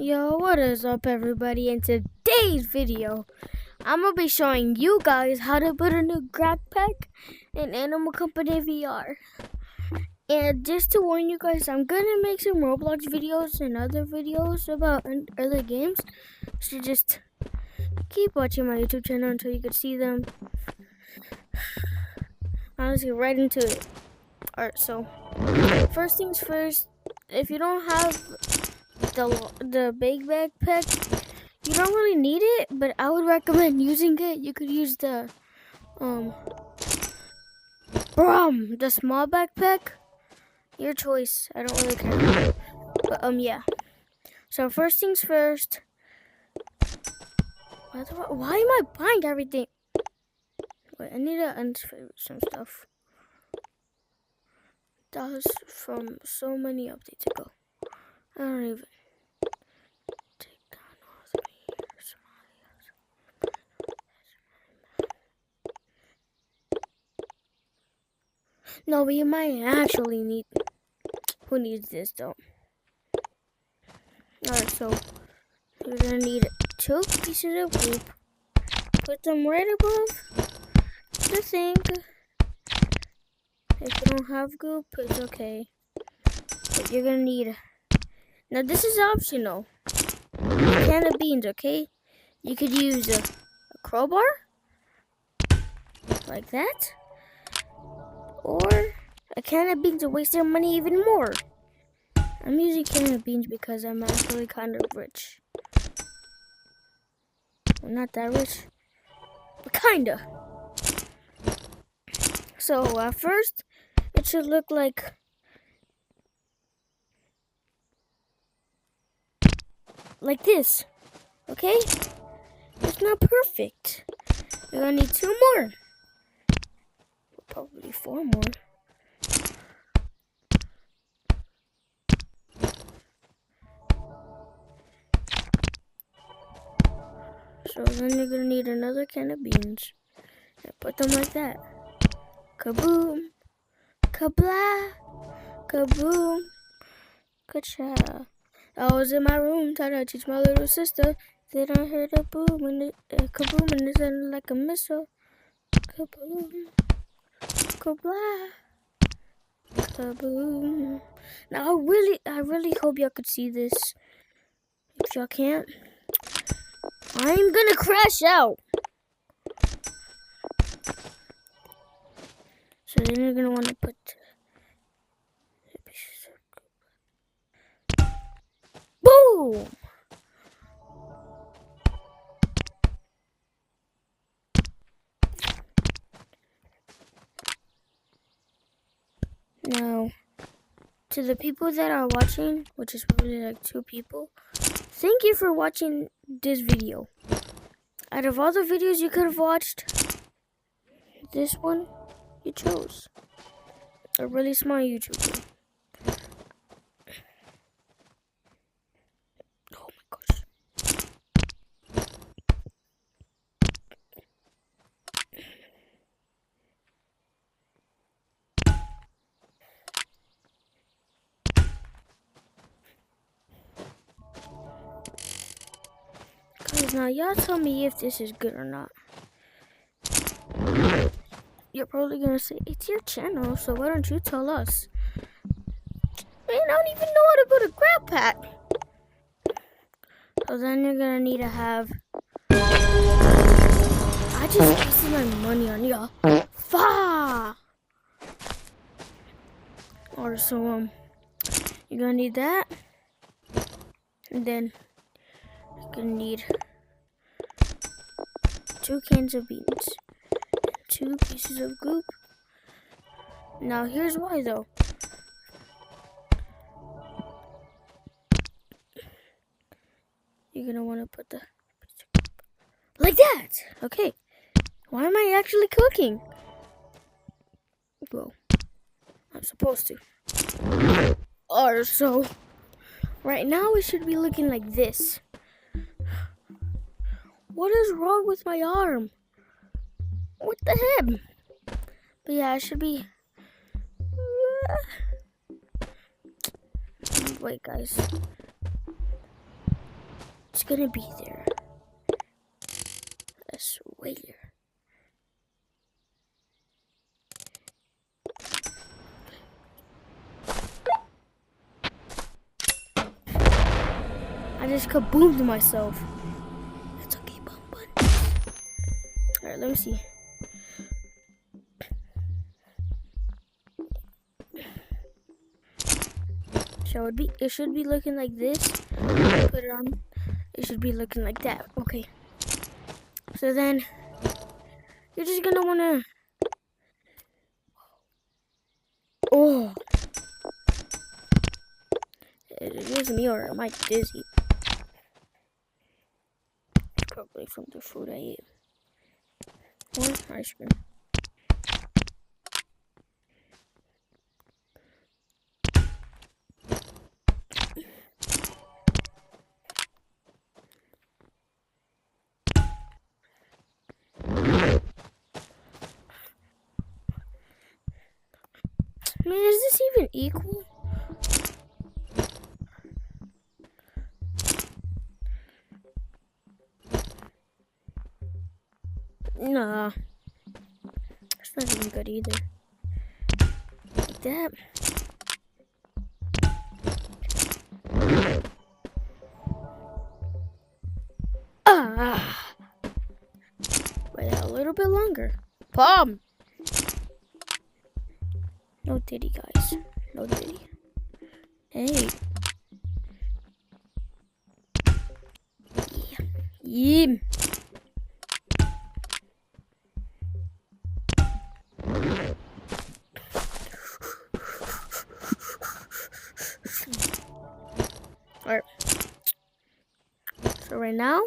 Yo, what is up everybody? In today's video, I'm going to be showing you guys how to put a new grab pack in Animal Company VR. And just to warn you guys, I'm going to make some Roblox videos and other videos about other games. So just keep watching my YouTube channel until you can see them. Let's get right into it. Alright, so first things first, if you don't have the big backpack, you don't really need it, but I would recommend using it. You could use the small backpack. Your choice. I don't really care. But yeah. So first things first. Why am I buying everything? Wait, I need to unsave some stuff. That was from so many updates ago. I don't even take down all the meters. No, we might actually need. Who needs this though? Alright, so we're gonna need 2 pieces of goop. Put them right above the thing. If you don't have goop, it's okay. But you're gonna need. Now this is optional. A can of beans, okay? You could use a crowbar, like that, or a can of beans to waste their money even more. I'm using can of beans because I'm actually kind of rich. Well, not that rich, but kinda. So at first, it should look like this, okay? It's not perfect. You're gonna need 2 more. Probably 4 more. So then you're gonna need another can of beans. And put them like that. Kaboom. Kabla. Kaboom. Kacha. I was in my room trying to teach my little sister. Then I heard a boom and kaboom, and it sounded like a missile. Kaboom. Kabla. Kaboom. Now I really hope y'all could see this. If y'all can't, I'm gonna crash out. So then you're gonna want to put boom. Now, to the people that are watching, which is probably like 2 people, thank you for watching this video. Out of all the videos you could have watched, this one you chose. A really smart YouTuber. Oh my gosh. Guys, now y'all tell me if this is good or not. You're probably gonna say, it's your channel, so why don't you tell us? Man, I don't even know how to put a grab pack. So then you're gonna need to have. I just wasted my money on y'all. Fa. Or so you're gonna need that, and then you're gonna need 2 cans of beans, 2 pieces of goop. Now here's why though. You're gonna want to put the like that. Okay. Why am I actually cooking? Well, I'm supposed to. Or so. Right now it should be looking like this. What is wrong with my arm? What the heck? But yeah, it should be. Wait, guys. It's gonna be there. I swear. I just kaboomed myself. That's okay, bum bun. Alright, let me see. So it should be looking like this. Put it on. It should be looking like that. Okay. So then you're just gonna wanna. Oh, it is me, or am I dizzy? Probably from the food I ate. Or ice cream. Man, is this even equal? Nah. It's not even good either. Like that. Ah! Wait a little bit longer. Palm! No diddy, guys. No diddy. Hey. Yeah. Alright. So right now,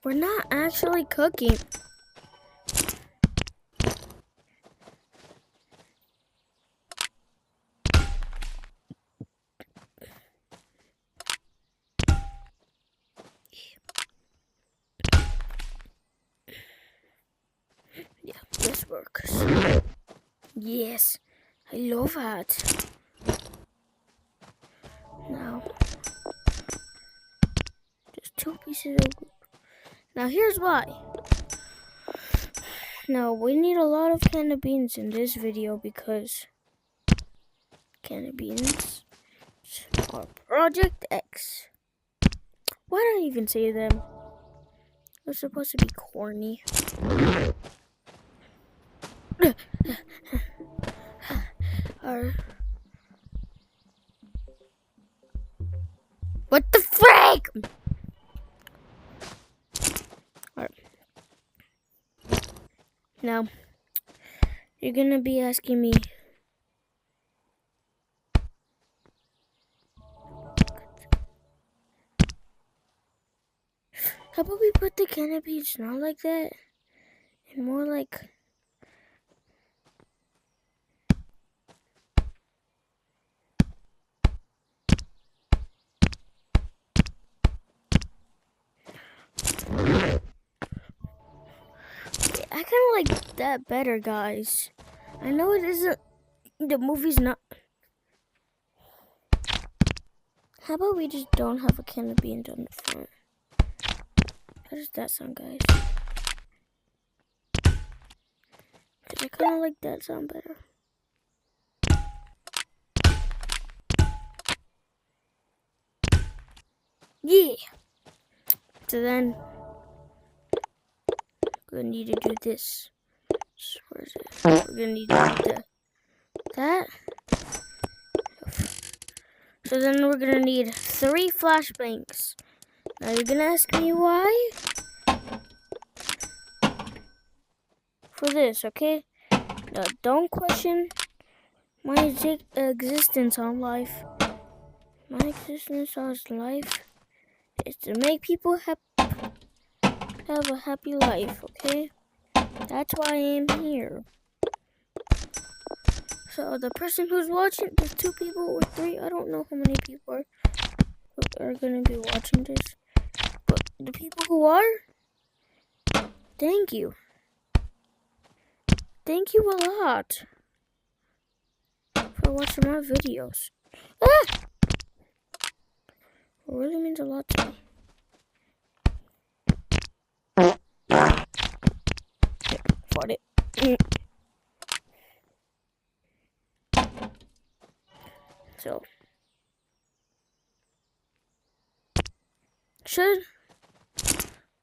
we're not actually cooking. Yeah, this works. Yes, I love that. Now, just 2 pieces of glue. Now here's why. Now we need a lot of canned beans in this video because canned beans are Project X. Why did I even say them? They're supposed to be corny. What the frick? Alright. Now, you're gonna be asking me, how about we put the canned beans not like that and more like I kind of like that better, guys. I know it isn't, the movie's not. How about we just don't have a can of beans on the front? How does that sound, guys? Because I kind of like that sound better. Yeah! So then, we're gonna need to do this. Where is it? We're gonna need to do that. So then we're gonna need 3 flashbangs. Now you're gonna ask me why? For this, okay? Now don't question my existence on life. My existence on life is to make people have a happy life, okay? That's why I am here. So the person who's watching, there's 2 people or 3, I don't know how many people are gonna be watching this. But the people who are, thank you. Thank you a lot for watching my videos. Ah! It really means a lot to me. So should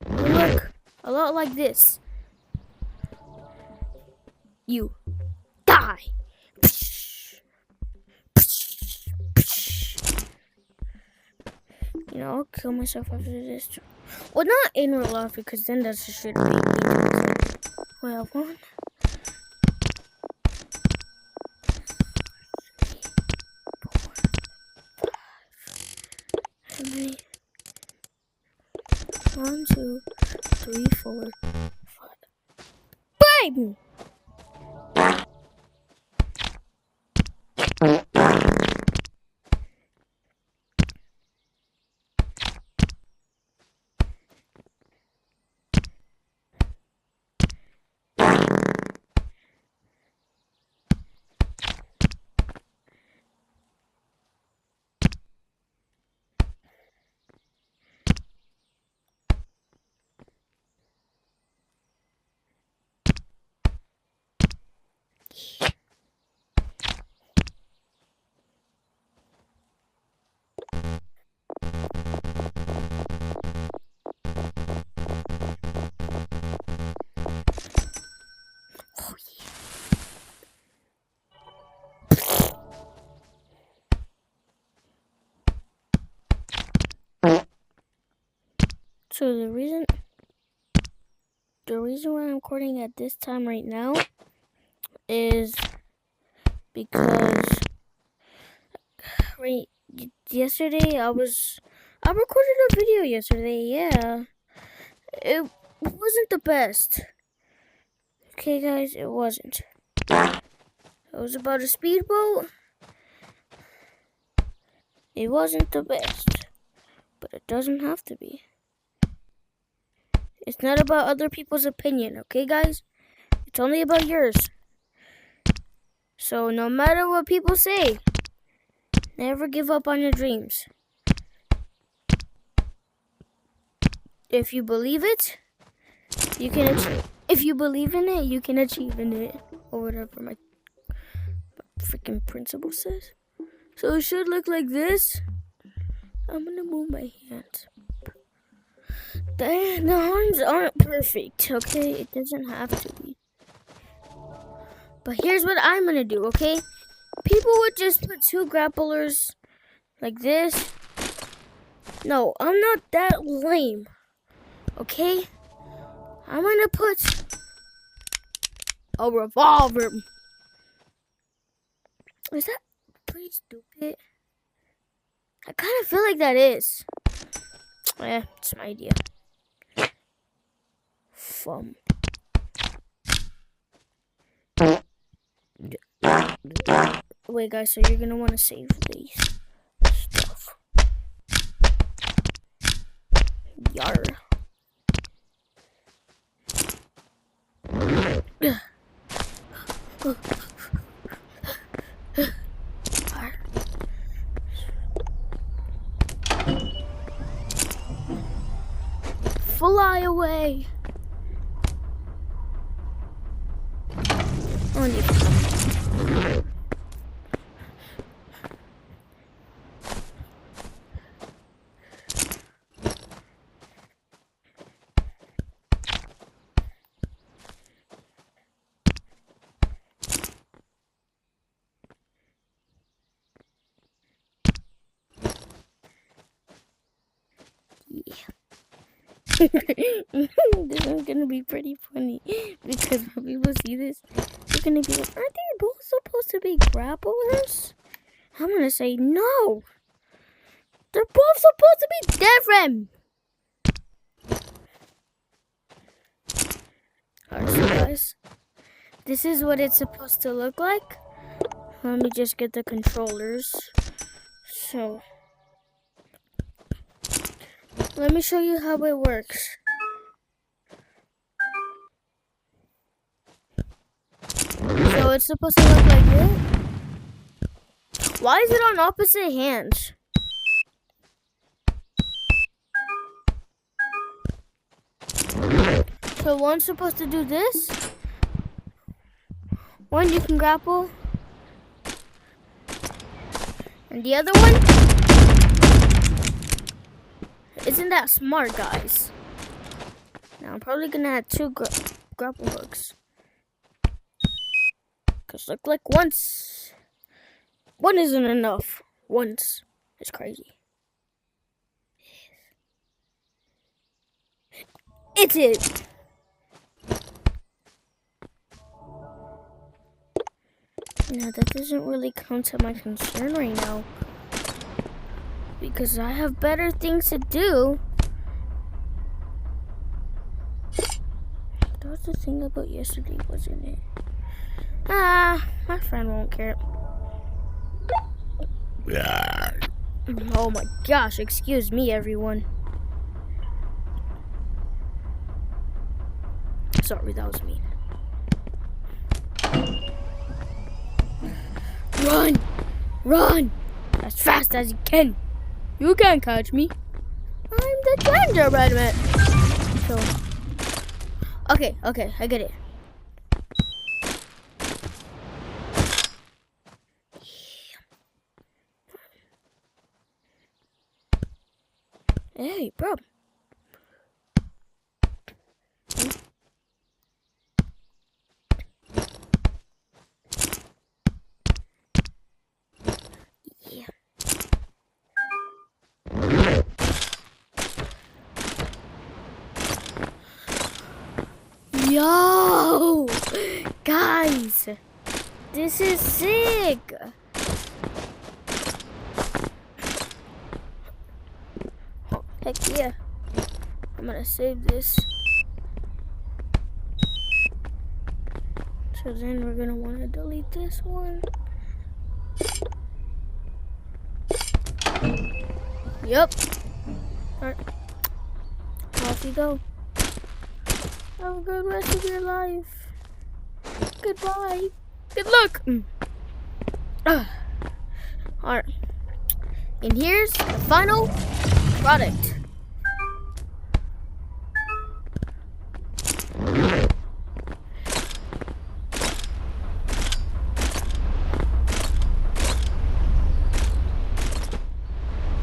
look a lot like this. You die. You know, I'll kill myself after this. Well, not in real life, because then that's just shit. Well, 1, 1, 2, 3, 4, 5. BAM! Oh, yeah. So the reason why I'm recording at this time right now is because yesterday I recorded a video yesterday. Yeah, it wasn't the best. Okay, guys, it wasn't. It was about a speedboat. It wasn't the best, but it doesn't have to be. It's not about other people's opinion, okay, guys? It's only about yours. So no matter what people say, never give up on your dreams. If you believe it, you can achieve. If you believe in it, you can achieve in it, or whatever my freaking principal says. So it should look like this. I'm gonna move my hands. The arms aren't perfect, okay? It doesn't have to be. But here's what I'm gonna do, okay? People would just put 2 grapplers like this. No, I'm not that lame, okay? I'm gonna put a revolver. Is that pretty stupid? I kind of feel like that is. Yeah, it's my idea. Wait, guys, so you're gonna want to save these stuff. Yar. Fly away. On you. This is gonna be pretty funny because when people see this, they're gonna be like, aren't they both supposed to be grapplers? I'm gonna say no. They're both supposed to be different. Alright, so guys, this is what it's supposed to look like. Let me just get the controllers. So let me show you how it works. So it's supposed to look like this. Why is it on opposite hands? So one's supposed to do this. One you can grapple. And And the other one? Isn't that smart, guys? Now I'm probably gonna add 2 grapple hooks. Cause look like one isn't enough. Once is crazy. It is. Now that doesn't really come to my concern right now. Because I have better things to do. That was the thing about yesterday, wasn't it? Ah, my friend won't care. Oh my gosh, excuse me, everyone. Sorry, that was mean. Run! Run! As fast as you can. You can't catch me. I'm the gingerbread man. So, okay, I get it. Hey, bro. Yeah. Yo! Guys! This is sick! Oh, heck yeah. I'm gonna save this. So then we're gonna wanna delete this one. Yep. Alright. Off you go. Have a good rest of your life. Goodbye. Good luck. Alright. And here's the final product.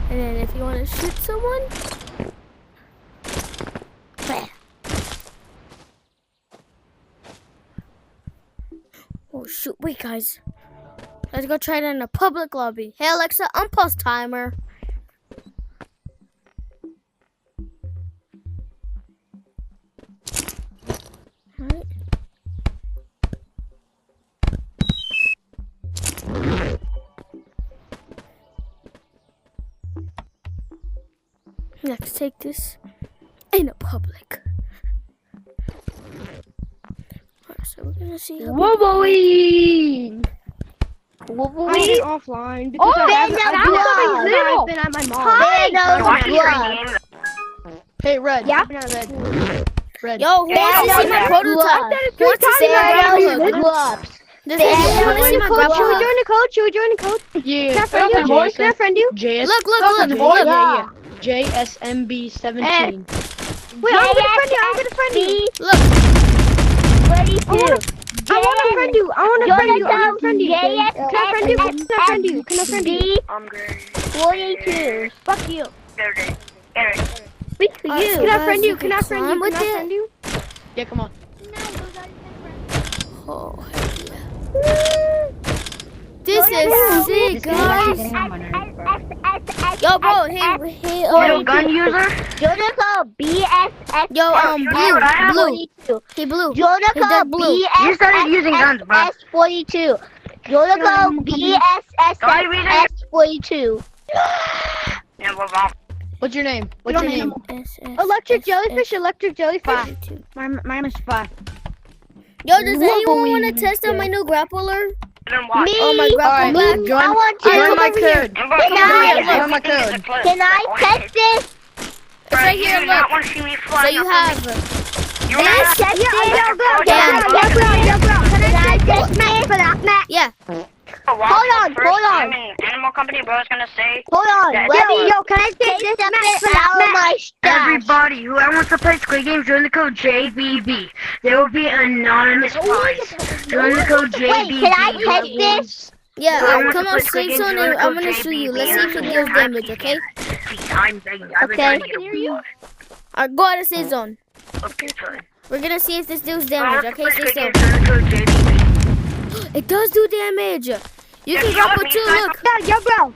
And then if you want to shoot someone, bam. Oh shoot, wait guys. Let's go try it in a public lobby. Hey Alexa, unpause timer. Alright. Let's take this in a public. Alright, so we're gonna see how Wolverine! I went offline because I've been at my mom. Hey, Red. Yeah. Red. Yo, who wants to see my prototype? Who wants to see my grapple hook? Does anyone want to see my grapple Should we hook? join the code? Should we join the code? Yeah. Can I friend you? Can I friend you? JS. Look. Yeah. JSMB17. Wait, I'm gonna friend you. Look. I want to friend you. I want to friend you. Can I friend you? Can I friend you? I'm great. 42. Fuck you. Speak For you. Can I friend you? Can I friend you? Can I friend you? Yeah, come on. Oh, heck yeah. This is sick, guys. Yo, bro, hey, Gun user? yo, blue. Hey, blue. Hey, that blue. You started using guns, bro. S42. Jolico BSSS42. Yeah, well, well. What's your name? What's your name? Electric jellyfish. My name is Spy. Yo, does anyone want to test out my new grappler? Then watch. Oh, my grapple black. Join, I want to. join my code. Join my code. Can I test this? It's right here, You do not look. want to see me So fly you up have in me. You this? have- Test Yeah, this? Yeah. Can I test this for that map? Yeah. Hold on, hold on. I'm in Animal Company, bro. Is gonna say Hold on. Yeah, Yo, can I take this map for that my stash? everybody who wants to play Squid Games, join the code JBB. There will be an anonymous prize. Join the code JBB. Wait, can I test this? Yeah, So I want come to on, play Squid safe Games zone, really and I'm cool, gonna shoot you. JBB, Let's see if it and deals I damage, can't okay? see. I'm begging. I've been Okay. trying to get a move. Go out of safe zone. Okay, fine. We're gonna see if this deals I damage, want to okay? play Stay Squid still. Games really cool, JBB. It does do damage. You can grapple too, look. Yo, bro.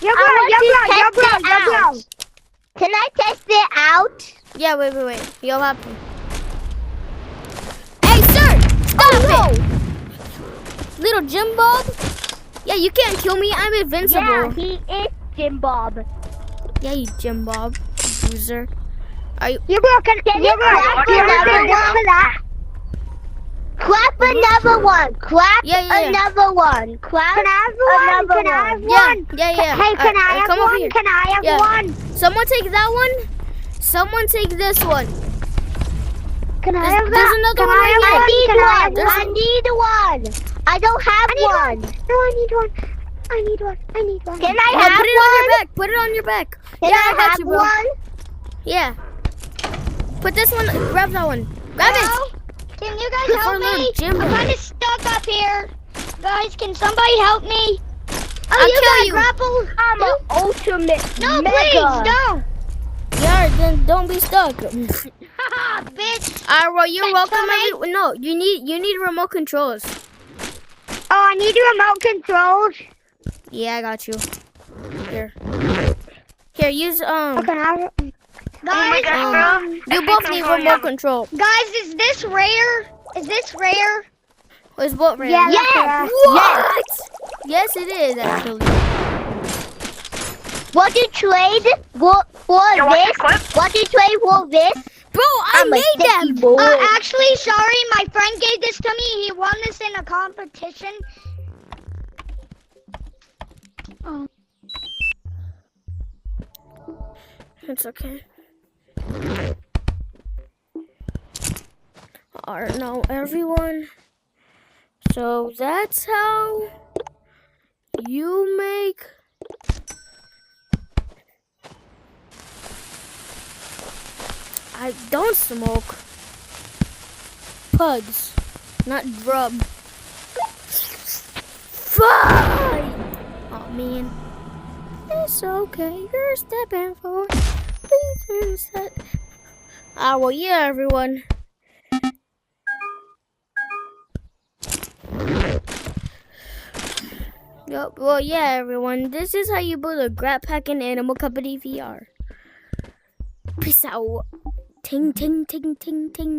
Yo, I want to test it bro. out. Can I test it out? Yeah, wait. You'll have to. Hey, sir! Stop it! Little Jim Bob? Yeah, you can't kill me. I'm invincible. Yeah, he is Jim Bob. Yeah, you Jim Bob. Loser. Are you... Yo, bro, can you clap another one? Clap another one. Clap Yeah. another one. Clap Can I have one? another Can I have one. one? Yeah. Hey, can I have come over one? here. Can I have Yeah. one? Someone take that one. Someone take this one. Can I There's- have there's that? another Can one I right have here. one? Can I have There's- I need one. I don't have one. No, I need one. I need one. Can I Oh, have put it one? on your back. Put it on your back. Can yeah, I got have you, bro. one? Yeah. Put this one. Grab that one. Grab it. Can you guys Before help little me? Jim I'm Bob. kind of stuck up here. Guys, can somebody help me? I'll kill you. Grapple? I'm an ultimate No, mega. please, don't. Yeah, then don't be stuck. Haha, bitch. Alright, well, you're welcome. Somebody- No, you need remote controls. Oh, I need remote controls. Yeah, I got you. Here, use Okay, Guys, you both need remote control. guys, is this rare? Is this rare? Is what rare? Yeah, Yes. that's What? Yes, it is actually. What you trade for this? What you trade for this? Bro, I I'm a made that. sticky boy. actually, sorry, my friend gave this to me. He won this in a competition. It's okay. Alright, now everyone. So that's how you make I don't smoke pugs, not drub. Fine. Oh man. It's okay, you're stepping forward. Well, yeah, everyone. Yup, well, yeah, everyone. This is how you build a Grab Pack in Animal Company VR. Peace out. Ting, ting, ting, ting, ting.